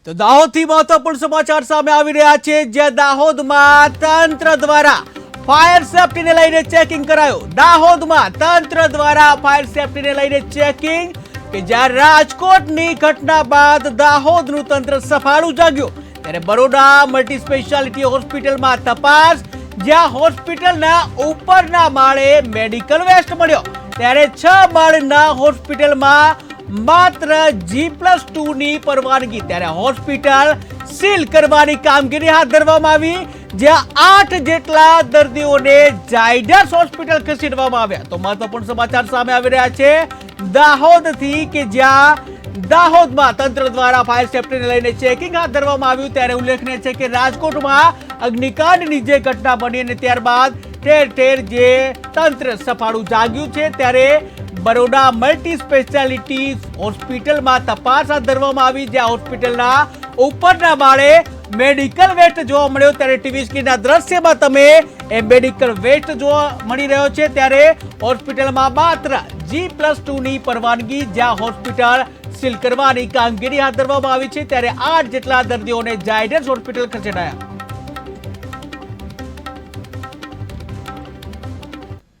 તો દાહોદથી મહત્વપૂર્ણ સમાચાર સામે આવી રહ્યા છે, જ્યાં દાહોદમાં તંત્ર દ્વારા ફાયર સેફટીને લઈને ચેકિંગ કરાયું. દાહોદમાં તંત્ર દ્વારા ફાયર સેફટીને લઈને ચેકિંગ કે જ્યાં રાજકોટની ઘટના બાદ દાહોદનું તંત્ર સફાળું જાગ્યું, ત્યારે બરોડા મલ્ટી સ્પેશિયાલિટી હોસ્પિટલમાં તપાસ, જ્યાં હોસ્પિટલના ઉપરના માળે મેડિકલ વેસ્ટ મળ્યો. ત્યારે 6 માળના હોસ્પિટલમાં માત્ર G+2 ની પરવાનગી, ત્યારે હોસ્પિટલ સીલ કરવાની કામગીરી હાથ ધરવામાં આવી, જ્યાં 8 જેટલા દર્દીઓને ઝાયડસ હોસ્પિટલ ખસેડવામાં આવ્યા. તો મહત્વપૂર્ણ સમાચાર સામે આવી રહ્યા છે દાહોદથી, કે જ્યાં દાહોદમાં તંત્ર દ્વારા ફાયર સેફટીને લઈને ચેકિંગ હાથ ધરવામાં આવ્યું. ત્યારે ઉલ્લેખનીય છે કે રાજકોટમાં અગ્નિકાંડની જે ઘટના બની અને ત્યારબાદ ઠેર ઠેર જે તંત્ર સફાળું જાગ્યું છે, ત્યારે બરોડા મલ્ટી સ્પેશિયાલિટી હોસ્પિટલમાં તપાસ હાથ ધરવામાં આવી, જ્યાં હોસ્પિટલના ઉપરના માળે મેડિકલ વેસ્ટ જોવા મળ્યો. ત્યારે ટીવી સ્ક્રીનના દ્રશ્યમાં તમે એ મેડિકલ વેસ્ટ જોવા મળી રહ્યો છે. ત્યારે હોસ્પિટલમાં માત્ર G+2 ની પરવાનગી, જ્યાં હોસ્પિટલ સીલ કરવાની કામગીરી હાથ ધરવામાં આવી છે. ત્યારે 8 જેટલા દર્દીઓને ઝાયડસ હોસ્પિટલ ખસેડાયા.